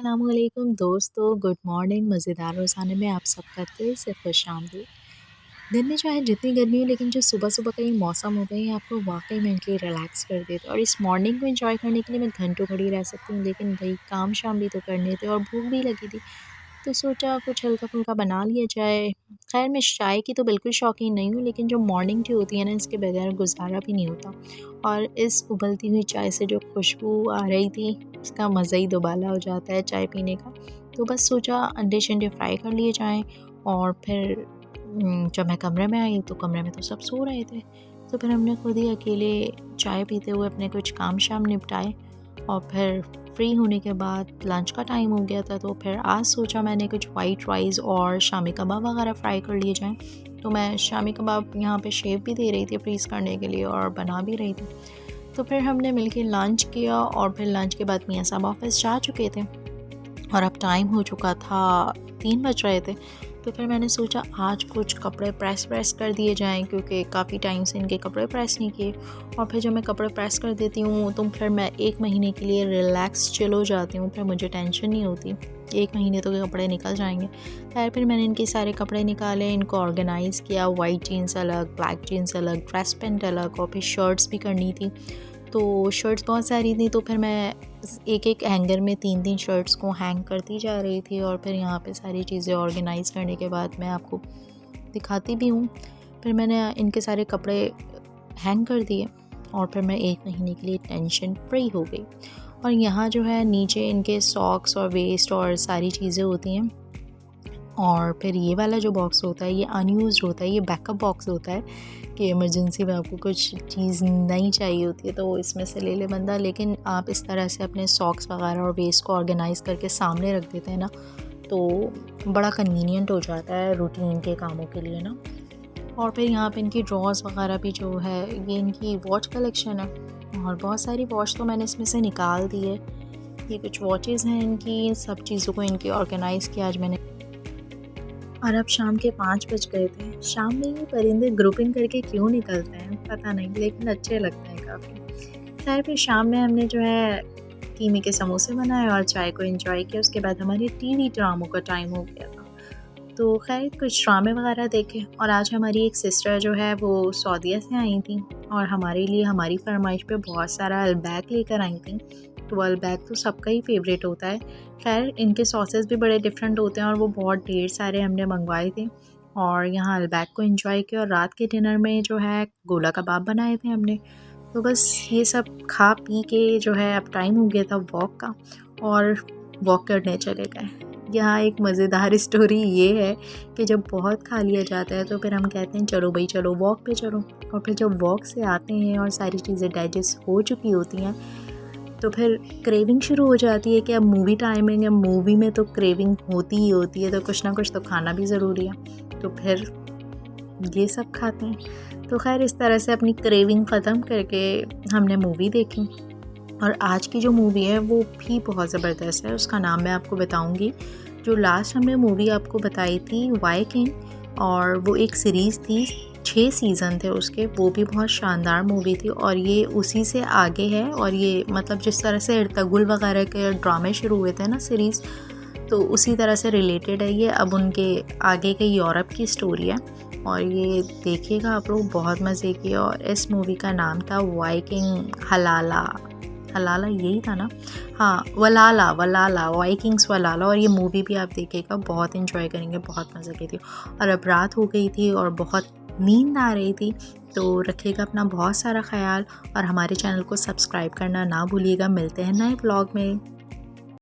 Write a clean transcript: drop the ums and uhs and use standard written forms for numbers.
अस्सलामुअलैकुम दोस्तों, good morning. मज़ेदार रोज़ाने में आप सबका दिल से खुशामदीद। दिन में चाहे जितनी गर्मी हो लेकिन जो सुबह-सुबह का ये मौसम होता है ये आपको वाक़ई मेंटली रिलैक्स कर देता है और इस मॉर्निंग को एन्जॉय करने के लिए मैं घंटों खड़ी रह सकती हूँ, लेकिन भई काम-शाम भी तो करने थे और भूख भी लगी थी। तो सोचा कुछ हल्का-फुल्का बना लिया जाए। ख़ैर मैं चाय की तो बिल्कुल शौकीन नहीं हूँ, लेकिन जो मॉर्निंग टी होती है ना, इसके बगैर गुज़ारा भी नहीं होता। और इस उबलती हुई चाय से जो खुशबू आ रही थी, उसका मज़ा ही दुबाला हो जाता है चाय पीने का। तो बस सोचा अंडे-शंडे फ्राई कर लिए जाएँ और फिर जब मैं कमरे में आई तो कमरे में तो सब सो रहे थे। तो फिर हमने खुद ही अकेले चाय पीते हुए अपने कुछ काम-शाम निपटाए और फिर फ्री होने के बाद लंच का टाइम हो गया था, तो फिर आज सोचा मैंने कुछ वाइट राइस और शामी कबाब वगैरह फ्राई कर लिए जाएँ। तो मैं शामी कबाब यहाँ पे शेप भी दे रही थी फ्रीज़ करने के लिए और बना भी रही थी। तो फिर हमने मिलके लंच किया और फिर लंच के बाद मियाँ साहब ऑफ़िस जा चुके थे और अब टाइम हो चुका था, 3 बज रहे थे। तो फिर मैंने सोचा आज कुछ कपड़े प्रेस कर दिए जाएँ, क्योंकि काफ़ी टाइम से इनके कपड़े प्रेस नहीं किए। और फिर जब मैं कपड़े प्रेस कर देती हूँ तो फिर मैं 1 महीने के लिए रिलैक्स चिल हो जाती हूँ, फिर मुझे टेंशन नहीं होती। 1 महीने तो कपड़े निकल जाएँगे। ख़ैर फिर मैंने इनके सारे कपड़े निकाले, इनको ऑर्गेनाइज़ किया, वाइट जीन्स अलग, ब्लैक जीन्स अलग, ड्रेस पैंट अलग और फिर शर्ट्स भी करनी थी। तो शर्ट्स बहुत सारी थी, तो फिर मैं एक-एक हैंगर में 3-3 शर्ट्स को हैंग करती जा रही थी और फिर यहाँ पे सारी चीज़ें ऑर्गेनाइज़ करने के बाद मैं आपको दिखाती भी हूँ। फिर मैंने इनके सारे कपड़े हैंग कर दिए और फिर मैं 1 महीने के लिए टेंशन फ्री हो गई। और यहाँ जो है नीचे इनके सॉक्स और वेस्ट और सारी चीज़ें होती हैं। और फिर ये वाला जो बॉक्स होता है ये अनयूज़्ड होता है, ये बैकअप बॉक्स होता है कि इमरजेंसी में आपको कुछ चीज़ नहीं चाहिए होती है तो इसमें से ले ले बंदा। लेकिन आप इस तरह से अपने सॉक्स वगैरह और वेस्ट को ऑर्गेनाइज़ करके सामने रख देते हैं ना, तो बड़ा कन्वीनियंट हो जाता है रूटीन के कामों के लिए ना। और फिर यहाँ पे इनकी ड्रॉज़ वगैरह भी जो है, ये इनकी वॉच कलेक्शन है और बहुत सारी वॉच तो मैंने इसमें से निकाल दी है। ये कुछ वॉचेज़ हैं इनकी, सब चीज़ों को इनकी ऑर्गेनाइज़ किया आज मैंने। और अब शाम के 5 बज गए थे। शाम में ये परिंदे ग्रुपिंग करके क्यों निकलते हैं पता नहीं, लेकिन अच्छे लगते हैं काफ़ी। खैर फिर शाम में हमने जो है कीमे के समोसे बनाए और चाय को एंजॉय किया। उसके बाद हमारे टीवी ड्रामों का टाइम हो गया था, तो खैर कुछ ड्रामे वगैरह देखे। और आज हमारी एक सिस्टर जो है वो सऊदीया से आई थी और हमारे लिए हमारी फरमाइश पे बहुत सारा अलबैक लेकर आई थी। तो अलबैक तो सबका ही फेवरेट होता है। खैर इनके सॉसेस भी बड़े डिफरेंट होते हैं और वो बहुत ढेर सारे हमने मंगवाए थे और यहाँ अलबैक को एंजॉय किया। और रात के डिनर में जो है गोला कबाब बनाए थे हमने। तो बस ये सब खा पी के जो है अब टाइम हो गया था वॉक का और वॉक करने चले गए। यहाँ एक मज़ेदार स्टोरी ये है कि जब बहुत खा लिया जाता है तो फिर हम कहते हैं चलो भाई चलो वॉक पे चलो। और फिर जब वॉक से आते हैं और सारी चीज़ें डाइजेस्ट हो चुकी होती हैं तो फिर क्रेविंग शुरू हो जाती है कि अब मूवी टाइमिंग है, मूवी में तो क्रेविंग होती ही होती है, तो कुछ ना कुछ तो खाना भी ज़रूरी है। तो फिर ये सब खाते हैं। तो खैर इस तरह से अपनी क्रेविंग ख़त्म करके हमने मूवी देखी। और आज की जो मूवी है वो भी बहुत ज़बरदस्त है, उसका नाम मैं आपको बताऊंगी। जो लास्ट हमने मूवी आपको बताई थी वाइकिंग, और वो एक सीरीज़ थी, 6 सीज़न थे उसके, वो भी बहुत शानदार मूवी थी और ये उसी से आगे है। और ये मतलब जिस तरह से इर्तुगरुल वगैरह के ड्रामे शुरू हुए थे ना सीरीज़, तो उसी तरह से रिलेटेड है ये। अब उनके आगे के यूरोप की स्टोरी है और ये देखिएगा आप लोग, बहुत मज़े की। और इस मूवी का नाम था वाइकिंग हलाला, हलाला यही था ना, हाँ वलाला, वलाला वाइकिंग्स वलाला। और ये मूवी भी आप देखिएगा, बहुत एंजॉय करेंगे, बहुत मज़े की थी। और अब रात हो गई थी और बहुत नींद आ रही थी, तो रखिएगा अपना बहुत सारा ख्याल और हमारे चैनल को सब्सक्राइब करना ना भूलिएगा। मिलते हैं नए व्लॉग में।